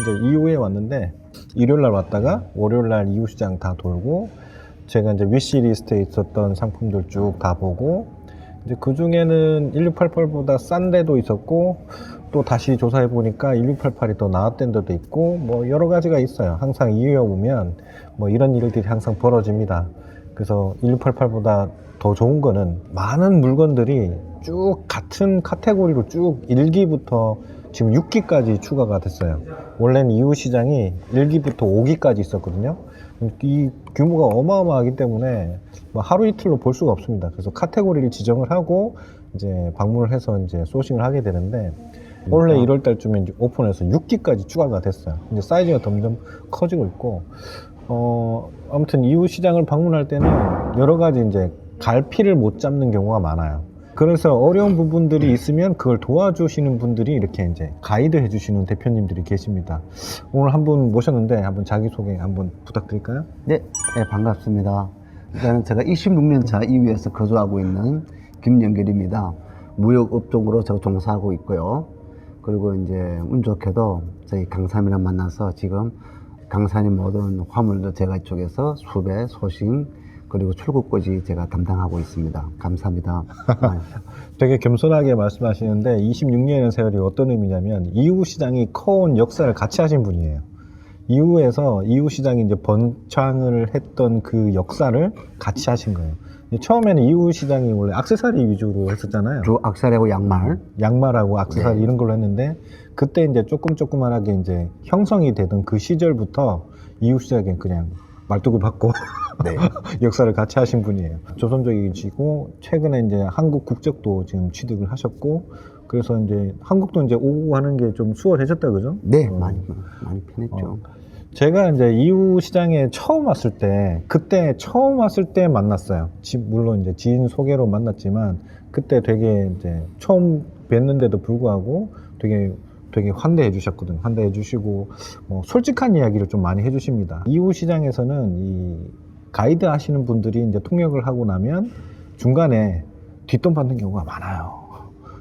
이제 이후에 왔는데 일요일 날 왔다가 월요일 날 이후 시장 다 돌고 제가 이제 위시리스트에 있었던 상품들 쭉 다 보고 이제 그 중에는 1688보다 싼 데도 있었고 또 다시 조사해 보니까 1688이 더 나았던 데도 있고 뭐 여러 가지가 있어요. 항상 이후에 오면 뭐 이런 일들이 항상 벌어집니다. 그래서 1688보다 더 좋은 거는 많은 물건들이 쭉 같은 카테고리로 쭉 1기부터 지금 6기까지 추가가 됐어요. 원래는 이후 시장이 1기부터 5기까지 있었거든요. 이 규모가 어마어마하기 때문에 뭐 하루 이틀로 볼 수가 없습니다. 그래서 카테고리를 지정을 하고 이제 방문을 해서 이제 소싱을 하게 되는데 원래 1월 달쯤에 이제 오픈해서 6기까지 추가가 됐어요. 이제 사이즈가 점점 커지고 있고 아무튼 이후 시장을 방문할 때는 여러 가지 이제 갈피를 못 잡는 경우가 많아요. 그래서 어려운 부분들이 있으면 그걸 도와주시는 분들이 이렇게 이제 가이드 해주시는 대표님들이 계십니다. 오늘 한 분 모셨는데 한번 자기소개 한번 부탁드릴까요? 네, 반갑습니다. 일단은 제가 26년 차 이후에서 거주하고 있는 김영길입니다. 무역업종으로 저 종사하고 있고요. 그리고 이제 운 좋게도 저희 강삼이랑 만나서 지금 강산이 모든 화물도 제가 이쪽에서 수배, 소싱, 그리고 출고까지 제가 담당하고 있습니다. 감사합니다. 되게 겸손하게 말씀하시는데 26년의 세월이 어떤 의미냐면 이후 시장이 커온 역사를 같이 하신 분이에요. 이후에서 이후 시장이 이제 번창을 했던 그 역사를 같이 하신 거예요. 처음에는 이후 시장이 원래 액세서리 위주로 했었잖아요. 주 액세서리하고 양말하고 액세서리 네. 이런 걸로 했는데 그때 이제 조그만하게 이제 형성이 되던 그 시절부터 이후 시장이 그냥 말뚝을 받고 네. 역사를 같이 하신 분이에요. 조선족이시고 최근에 이제 한국 국적도 지금 취득을 하셨고 그래서 이제 한국도 이제 오고 하는 게 좀 수월해졌다 그죠? 네, 많이 편했죠. 제가 이제 이후 시장에 처음 왔을 때 그때 처음 왔을 때 만났어요. 물론 이제 지인 소개로 만났지만 그때 되게 이제 처음 뵀는데도 불구하고 되게 환대해 주셨거든요. 환대해 주시고 솔직한 이야기를 좀 많이 해 주십니다. 이후 시장에서는 이 가이드 하시는 분들이 이제 통역을 하고 나면 중간에 뒷돈 받는 경우가 많아요.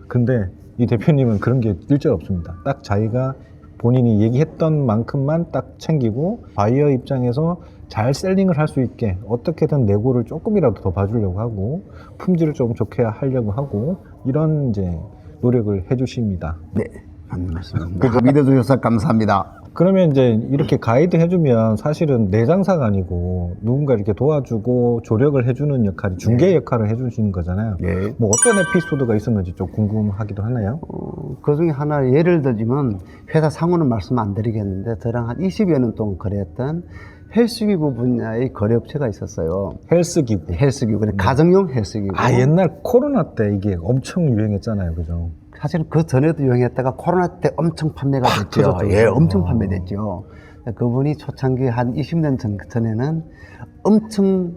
근데 이 대표님은 그런 게 일절 없습니다. 딱 자기가 본인이 얘기했던 만큼만 딱 챙기고 바이어 입장에서 잘 셀링을 할 수 있게 어떻게든 내고를 조금이라도 더 봐주려고 하고 품질을 좀 좋게 하려고 하고 이런 이제 노력을 해 주십니다. 네, 맞습니다. 믿어주셔서 감사합니다. 그러면 이제 이렇게 가이드 해주면 사실은 내 장사가 아니고 누군가 이렇게 도와주고 조력을 해주는 역할이 중개 역할을 해주시는 거잖아요. 네. 뭐 어떤 에피소드가 있었는지 좀 궁금하기도 하나요? 그 중에 하나 예를 들자면 회사 상호는 말씀 안 드리겠는데 저랑 한 20여 년 동안 거래했던 헬스기구 분야의 거래업체가 있었어요. 헬스기구. 헬스기구, 가정용 헬스기구. 아, 옛날 코로나 때 이게 엄청 유행했잖아요. 그죠? 사실은 그 전에도 유행했다가 코로나 때 엄청 판매가 됐죠. 터졌죠. 예, 엄청 판매됐죠. 그분이 초창기 한 20년 전에는 엄청,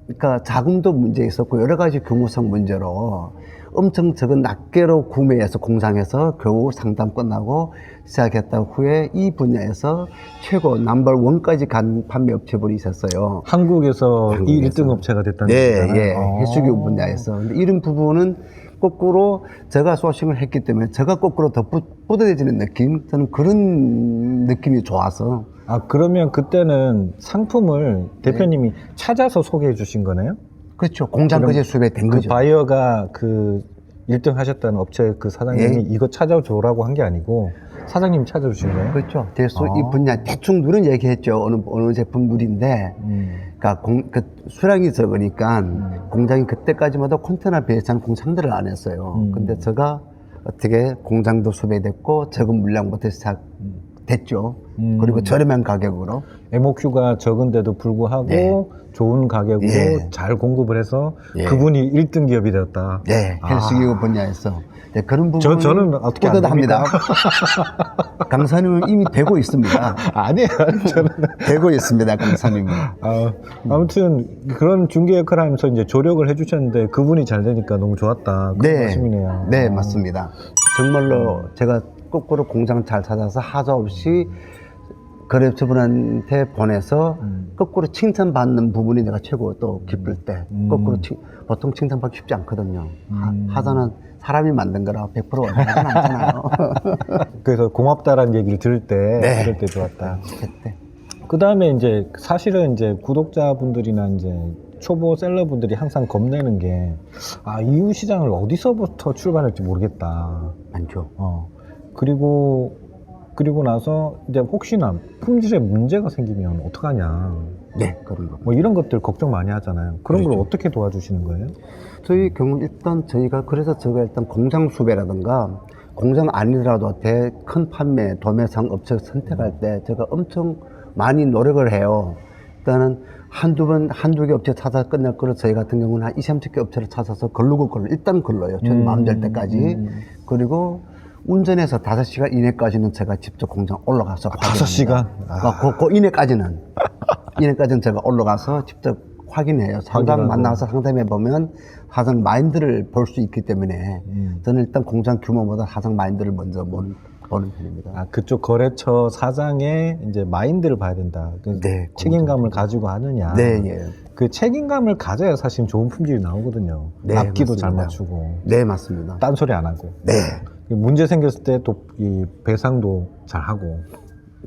그러니까 자금도 문제 있었고 여러 가지 경우성 문제로 엄청 적은 낱개로 구매해서 공장에서 겨우 상담 끝나고 시작했다 후에 이 분야에서 최고 넘버 원까지 간 판매 업체분이 있었어요. 한국에서 이 1등 업체가 됐다는 네, 거잖아요. 예, 헬스기구 분야에서. 근데 이런 부분은 거꾸로 제가 소싱을 했기 때문에 제가 거꾸로 더 뿌듯해지는 느낌? 저는 그런 느낌이 좋아서. 아, 그러면 그때는 상품을 대표님이 찾아서 소개해 주신 거네요? 그렇죠. 공장까지 수배된 그 거죠. 바이어가 그 1등 하셨다는 업체 그 사장님이 이거 찾아줘라고 한 게 아니고 사장님이 찾아주신 거예요? 그렇죠. 이 분야 대충 누른 얘기했죠. 어느 제품들인데, 그러니까 수량이 적으니까 공장이 그때까지마다 컨테이너 배치한 공장들을 안 했어요. 근데 제가 어떻게 공장도 수배됐고 적은 물량부터 시작됐죠. 그리고 저렴한 가격으로. MOQ가 적은데도 불구하고 네. 좋은 가격으로 예. 잘 공급을 해서 예. 그분이 1등 기업이 되었다. 네, 헬스기구 분야에서. 네, 그런 부분 저는 어떻게 안 뿌듯합니다. 강사님은 이미 되고 있습니다. 아니에요. 저는 되고 있습니다, 강사님은. 아무튼 그런 중개 역할을 하면서 이제 조력을 해주셨는데 그분이 잘 되니까 너무 좋았다. 그런 네, 말씀이네요. 네, 맞습니다. 정말로 제가 거꾸로 공장 잘 찾아서 하자 없이 거래업체분한테 보내서 거꾸로 칭찬받는 부분이 내가 최고 또 기쁠 때 거꾸로 보통 칭찬받기 쉽지 않거든요. 하자는 사람이 만든 거라 100% 완전하진 않잖아요. 그래서 고맙다라는 얘기를 들을 때, 네. 그럴 때 좋았다. 그때. 그 다음에 이제 사실은 이제 구독자분들이나 이제 초보 셀러분들이 항상 겁내는 게, 아, 이유 시장을 어디서부터 출발할지 모르겠다. 많죠. 그리고 나서 이제 혹시나 품질에 문제가 생기면 어떡하냐. 네, 그런 거. 뭐 이런 것들 걱정 많이 하잖아요. 그런 걸 그렇죠. 어떻게 도와주시는 거예요? 저희 경우 일단 저희가 일단 공장 수배라든가 공장 아니더라도 큰 판매, 도매상 업체 선택할 때 제가 엄청 많이 노력을 해요. 일단은 한두 개 업체 찾아서 끝낼 거를 저희 같은 경우는 한 20, 30개 업체를 찾아서 일단 걸러요. 저희 마음 될 때까지. 그리고 운전해서 5시간 이내까지는 제가 직접 공장 올라가서 확인합니다. 5시간? 그 이내까지는 제가 올라가서 직접 확인해요. 상담 확인하고. 만나서 상담해 보면 사장 마인드를 볼 수 있기 때문에 저는 일단 공장 규모보다 사장 마인드를 먼저 보는 편입니다. 아, 그쪽 거래처 사장의 이제 마인드를 봐야 된다. 그 네, 책임감을 가지고 하느냐. 네, 예. 그 책임감을 가져야 사실 좋은 품질이 나오거든요. 네, 앞기도 잘 맞습니다. 맞추고, 네, 맞습니다. 딴소리 안 하고. 네. 문제 생겼을 때 또 이 배상도 잘 하고.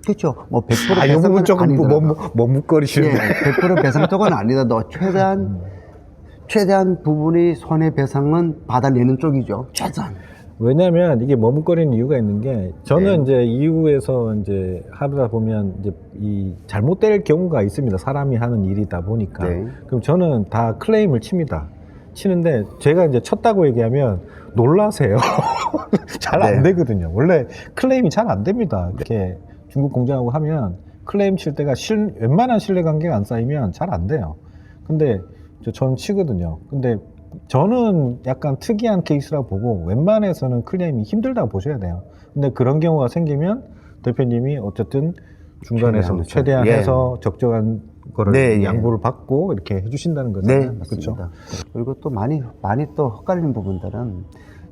그렇죠. 뭐 100% 아, 이 부분 배상은 조금 아니더라도 머뭇거리시는. 예, 100% 배상 쪽은 아니라도 최대한 부분이 손해배상은 받아내는 쪽이죠. 최소한. 왜냐면 이게 머뭇거리는 이유가 있는 게, 저는 네. 이제 이후에서 이제 하다 보면 이제 이 잘못될 경우가 있습니다. 사람이 하는 일이다 보니까. 네. 그럼 저는 다 클레임을 칩니다. 치는데 제가 이제 쳤다고 얘기하면 놀라세요. 잘 안 네. 되거든요. 원래 클레임이 잘 안 됩니다. 이렇게 중국 공장하고 하면 클레임 칠 때가 웬만한 신뢰관계가 안 쌓이면 잘 안 돼요. 근데 저는 치거든요. 근데 저는 약간 특이한 케이스라고 보고, 웬만해서는 클레임이 힘들다고 보셔야 돼요. 근데 그런 경우가 생기면 대표님이 어쨌든 중간에서 최대한 예. 해서 적정한 거를 네, 예. 양보를 받고 이렇게 해주신다는 거잖아요. 네, 그렇죠? 맞습니다. 그리고 또 많이 또 헷갈리는 부분들은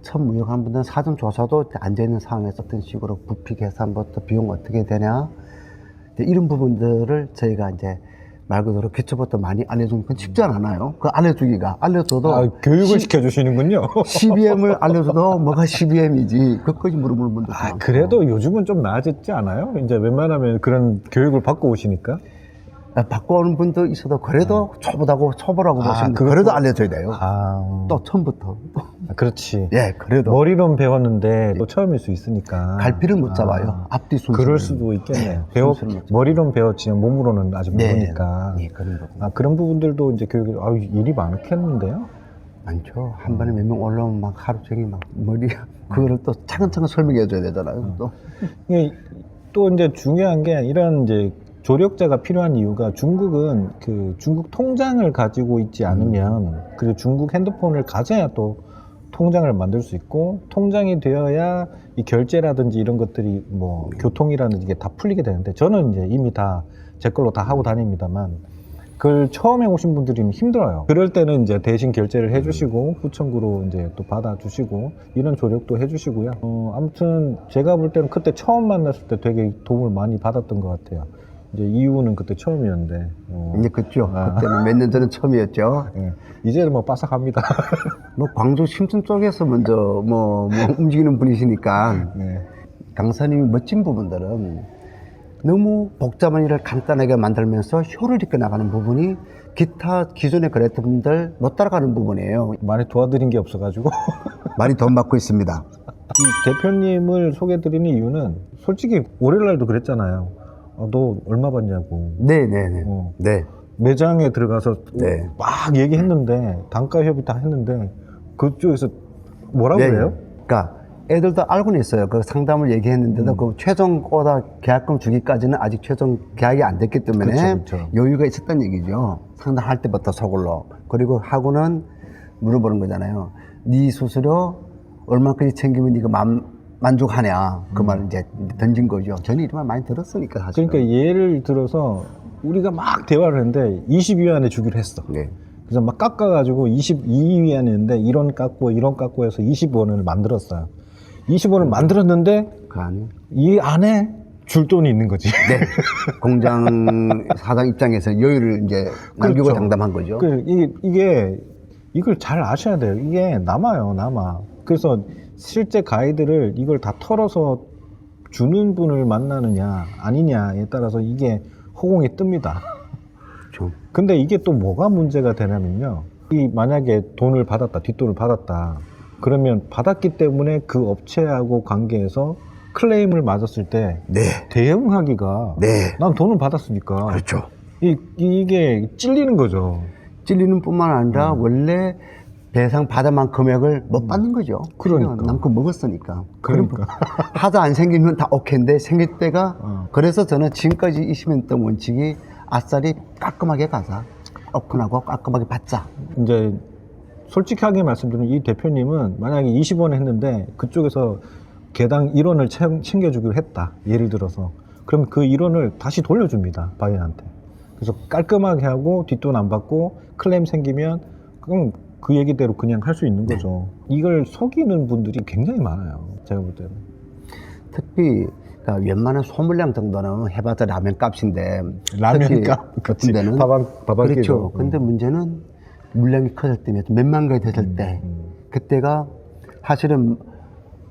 처음 무역하는 분들은 사전 조사도 앉아있는 상황에서 어떤 식으로 부피 계산부터 비용 어떻게 되냐 이제 이런 부분들을 저희가 이제 말 그대로 기초부터 많이 알려주면 그건 쉽지 않아요. 그 알려줘도 아, 교육을 시켜주시는군요. CBM을 알려줘도 뭐가 CBM이지 그것까지 물어보는 분도 아, 많고. 그래도 요즘은 좀 나아졌지 않아요? 이제 웬만하면 그런 교육을 받고 오시니까. 바꿔오는 분도 있어도 그래도 초보라고 보시면 그것도- 그래도 알려줘야 돼요. 아, 또 처음부터 그렇지. 예 그래도 머리론 배웠는데 또 처음일 수 있으니까 갈피를 못 잡아요. 앞뒤 순서. 그럴 수도 있겠네요. 순서를 못 잡아요. 머리론 배웠지 몸으로는 아직 모르니까. 네, 그런 거 그런 부분들도 이제 교육이 일이 많겠는데요? 많죠. 한 번에 몇 명 올라오면 막 하루 종일 막 그거를 또 차근차근 설명해 줘야 되잖아요. 또 이게 또 이제 중요한 게 이런 이제 조력자가 필요한 이유가, 중국은 그 중국 통장을 가지고 있지 않으면, 그리고 중국 핸드폰을 가져야 또 통장을 만들 수 있고, 통장이 되어야 이 결제라든지 이런 것들이 뭐 교통이라든지 이게 다 풀리게 되는데, 저는 이제 이미 다 제 걸로 다 하고 다닙니다만, 그걸 처음에 오신 분들이 힘들어요. 그럴 때는 이제 대신 결제를 해주시고 후청구로 이제 또 받아주시고 이런 조력도 해주시고요. 아무튼 제가 볼 때는 그때 처음 만났을 때 되게 도움을 많이 받았던 것 같아요. 이제 이후는 그때 처음이었는데. 이제 그죠. 그때는 몇 년 전에 처음이었죠. 예, 이제는 뭐 빠삭합니다. 뭐 광주 심천 쪽에서 먼저 뭐 움직이는 분이시니까 네. 강사님이 멋진 부분들은 너무 복잡한 일을 간단하게 만들면서 효율 있게 나가는 부분이 기타 기존에 그랬던 분들 못 따라가는 부분이에요. 많이 도와드린 게 없어가지고. 많이 돈 받고 있습니다. 이 대표님을 소개해드리는 이유는 솔직히 월요일날도 그랬잖아요. 너 얼마 받냐고. 네네네. 네. 매장에 들어가서 네. 막 얘기했는데, 단가 협의 다 했는데 그쪽에서 뭐라고 네. 그래요? 그러니까 애들도 알고는 있어요. 그 상담을 얘기했는데도 그 최종 오다 계약금 주기까지는 아직 최종 계약이 안 됐기 때문에 그쵸. 여유가 있었단 얘기죠. 상담할 때부터 서글로. 그리고 하고는 물어보는 거잖아요. 네 수수료 얼마까지 챙기면 네가 만족하냐. 그 말을 이제 던진 거죠. 저는 이런 말 많이 들었으니까 사실. 그러니까 예를 들어서 우리가 막 대화를 했는데 22위안에 주기로 했어. 네. 그래서 막 깎아가지고 22위안이었는데 1원 깎고 해서 20원을 만들었어요. 20원을 만들었는데 그 안에 이 안에 줄 돈이 있는 거지. 네. 공장 사장 입장에서 여유를 이제 남기고 그렇죠. 장담한 거죠. 이게 이걸 잘 아셔야 돼요. 이게 남아요, 남아. 그래서 실제 가이드를 이걸 다 털어서 주는 분을 만나느냐 아니냐에 따라서 이게 허공이 뜹니다. 그렇죠. 근데 이게 또 뭐가 문제가 되냐면요. 이 만약에 돈을 받았다, 뒷돈을 받았다. 그러면 받았기 때문에 그 업체하고 관계해서 클레임을 맞았을 때 네. 대응하기가 네. 난 돈을 받았으니까 그렇죠. 이게 찔리는 거죠. 찔리는 뿐만 아니라 원래 배상 받아만 금액을 못 받는 거죠. 그러니까. 남고 먹었으니까. 그러니까. 하자 안 생기면 다 오케이인데 생길 때가 그래서 저는 지금까지 20년 동안 원칙이 아싸리 깔끔하게 가자. 오픈하고 깔끔하게 받자. 이제 솔직하게 말씀드리면 이 대표님은 만약에 20원 했는데 그쪽에서 개당 1원을 챙겨주기로 했다. 예를 들어서. 그럼 그 1원을 다시 돌려줍니다. 바이한테. 그래서 깔끔하게 하고 뒷돈 안 받고 클레임 생기면 그럼 그 얘기대로 그냥 할 수 있는 거죠. 이걸 속이는 분들이 굉장히 많아요. 제가 볼 때는. 특히 그러니까 웬만한 소물량 정도는 해봤자 라면 값인데 라면 값 같은 데는 밥한 그렇죠. 끼죠. 근데 문제는 물량이 커질 때면 몇만 개가 됐을 때 그때가 사실은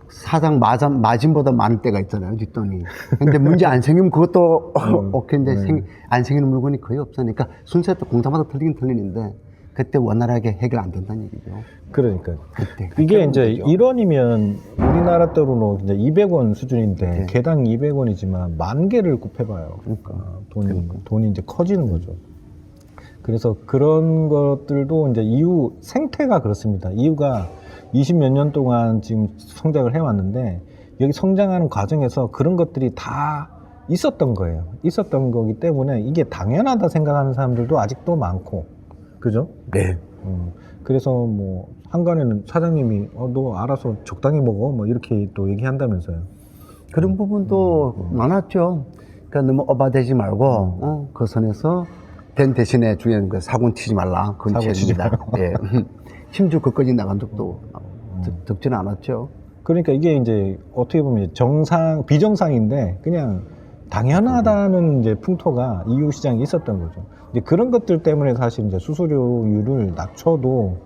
사장 마진보다 많을 때가 있잖아요, 뒷돈이. 근데 문제 안 생기면 그것도 오케이인데 안 생기는 물건이 거의 없으니까 순서에 또 공사마다 틀리긴 틀리는데 그때 원활하게 해결 안 된다는 얘기죠. 그러니까 그때 이게 이제 1원이면 우리나라 때로는 이제 200원 수준인데 네. 개당 200원이지만 만 개를 굽해봐요. 그러니까. 돈이 이제 커지는 거죠. 그래서 그런 것들도 이제 이유 생태가 그렇습니다. 이유가 20몇 년 동안 지금 성장을 해왔는데 여기 성장하는 과정에서 그런 것들이 다 있었던 거예요. 있었던 거기 때문에 이게 당연하다 생각하는 사람들도 아직도 많고, 그죠? 네. 그래서 뭐 한간에는 사장님이 너 알아서 적당히 먹어 뭐 이렇게 또 얘기한다면서요. 그런 부분도 많았죠. 그러니까 너무 오바되지 말고 그 선에서 된 대신에 중요한 거 사고 치지 말라. 그건 사고 치지 죄입니다. 예. 심지어 그까지 나간 적도 적지는 않았죠. 그러니까 이게 이제 어떻게 보면 비정상인데 그냥 당연하다는 이제 풍토가 이유 시장에 있었던 거죠. 이제 그런 것들 때문에 사실 이제 수수료율을 낮춰도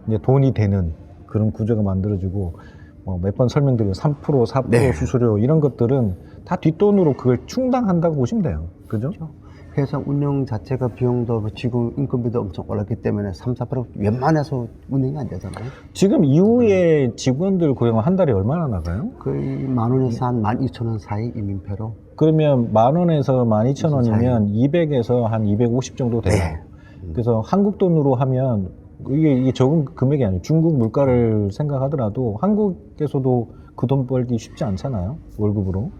이제 돈이 되는 그런 구조가 만들어지고 몇 번 설명드린 3%, 4% 네. 수수료 이런 것들은 다 뒷돈으로 그걸 충당한다고 보시면 돼요. 그죠? 회사 운영 자체가 비용도 지금 인건비도 엄청 올랐기 때문에 3, 4% 웬만해서 운영이 안 되잖아요. 지금 이후에 직원들 고용은 한 달에 얼마나 나가요? 거의 10,000원에서 한 12,000원 사이 이민표로. 그러면 10,000원에서 12,000원이면 200에서 한 250 정도 돼요. 네. 그래서 한국 돈으로 하면 이게 적은 금액이 아니에요. 중국 물가를 생각하더라도 한국에서도 그 돈 벌기 쉽지 않잖아요. 월급으로.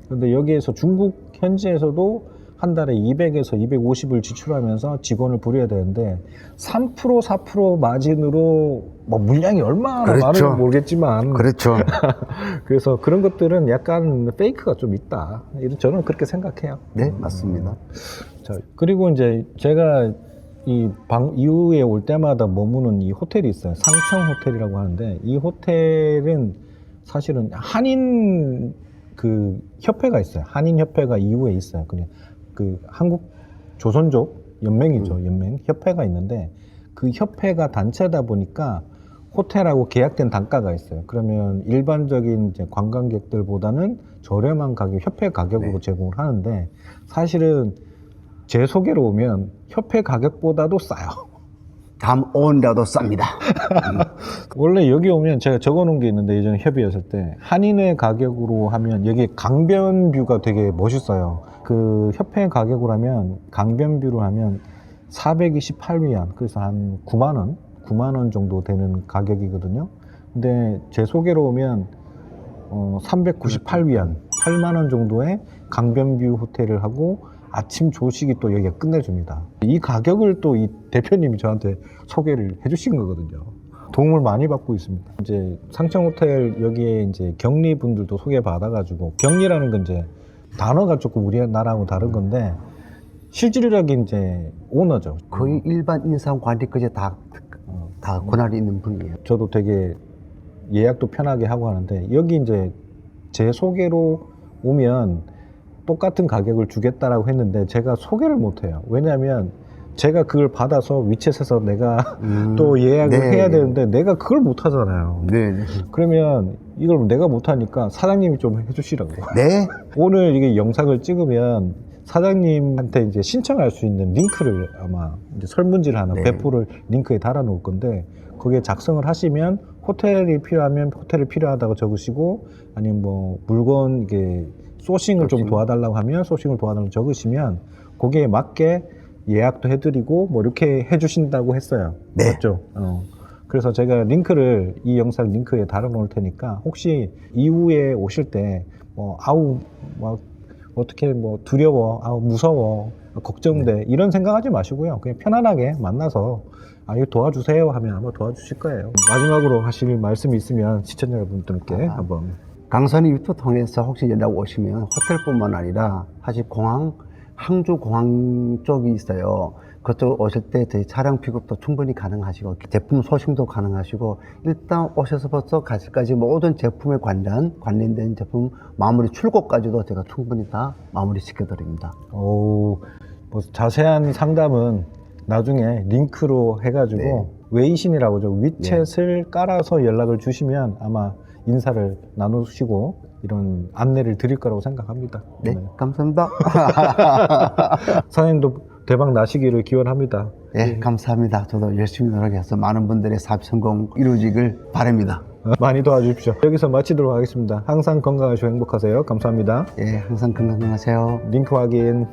그런데 여기에서 중국 현지에서도 한 달에 200에서 250을 지출하면서 직원을 부려야 되는데 3%, 4% 마진으로 뭐 물량이 얼마나 그렇죠. 많은지 모르겠지만 그렇죠. 그래서 그런 것들은 약간 페이크가 좀 있다. 저는 그렇게 생각해요. 네, 맞습니다. 자, 그리고 이제 제가 이 이후에 올 때마다 머무는 이 호텔이 있어요. 상청 호텔이라고 하는데 이 호텔은 사실은 한인 그 협회가 있어요. 한인 협회가 이후에 있어요. 그냥 그 한국 조선족 연맹이죠. 연맹 협회가 있는데 그 협회가 단체다 보니까 호텔하고 계약된 단가가 있어요. 그러면 일반적인 이제 관광객들보다는 저렴한 가격, 협회 가격으로 네. 제공을 하는데 사실은 제 소개로 오면 협회 가격보다도 싸요. 다음 5원이라도 쌉니다. 원래 여기 오면 제가 적어놓은 게 있는데 예전에 협의했을 때 한인회 가격으로 하면 여기 강변뷰가 되게 멋있어요. 그 협회 가격으로 하면 강변뷰로 하면 428위안, 그래서 한 9만 원 정도 되는 가격이거든요. 근데 제 소개로 오면 398위안, 8만 원 정도의 강변뷰 호텔을 하고 아침 조식이 또 여기가 끝내줍니다. 이 가격을 또 이 대표님이 저한테 소개를 해주신 거거든요. 도움을 많이 받고 있습니다. 이제 상청호텔 여기에 이제 격리분들도 소개받아가지고, 격리라는 건 이제 단어가 조금 우리나라하고 다른 건데 실질적인 이제 오너죠. 거의 일반 인상 관리까지 다 권한이 있는 분이에요. 저도 되게 예약도 편하게 하고 하는데 여기 이제 제 소개로 오면 똑같은 가격을 주겠다라고 했는데 제가 소개를 못 해요. 왜냐하면 제가 그걸 받아서 위챗에서 내가 또 예약을 네. 해야 되는데 내가 그걸 못 하잖아요. 네. 그러면 이걸 내가 못 하니까 사장님이 좀 해주시라고. 네. 오늘 이게 영상을 찍으면 사장님한테 이제 신청할 수 있는 링크를 아마 이제 설문지를 하나 네. 배포를 링크에 달아 놓을 건데 거기에 작성을 하시면 호텔이 필요하면 호텔이 필요하다고 적으시고 아니면 뭐 물건 이게 소싱을 좀 소싱. 도와달라고 하면 소싱을 도와달라고 적으시면 거기에 맞게 예약도 해드리고 뭐 이렇게 해주신다고 했어요. 네. 맞죠? 그래서 제가 링크를 이 영상 링크에 달아 놓을 테니까 혹시 이후에 오실 때 뭐 아우 막 어떻게 뭐 두려워, 아우 무서워, 걱정돼 이런 생각하지 마시고요. 그냥 편안하게 만나서 이거 도와주세요 하면 아마 도와주실 거예요. 마지막으로 하실 말씀이 있으면 시청자 여러분들께 한번. 강선이 유튜브 통해서 혹시 연락 오시면 호텔뿐만 아니라 사실 공항, 항주 공항 쪽이 있어요. 그쪽 오실 때 저희 차량 픽업도 충분히 가능하시고 제품 소싱도 가능하시고 일단 오셔서부터 가시까지 모든 제품에 관련된 제품 마무리 출고까지도 제가 충분히 다 마무리 시켜드립니다. 뭐 자세한 상담은 나중에 링크로 해가지고 네. 웨이신이라고 죠 위챗을 깔아서 연락을 주시면 아마 인사를 나누시고 이런 안내를 드릴 거라고 생각합니다. 네, 감사합니다. 사장님도 대박 나시기를 기원합니다. 네, 감사합니다. 저도 열심히 노력해서 많은 분들의 사업 성공 이루어지길 바랍니다. 많이 도와주십시오. 여기서 마치도록 하겠습니다. 항상 건강하시고 행복하세요. 감사합니다. 예, 항상 건강하세요. 링크 확인.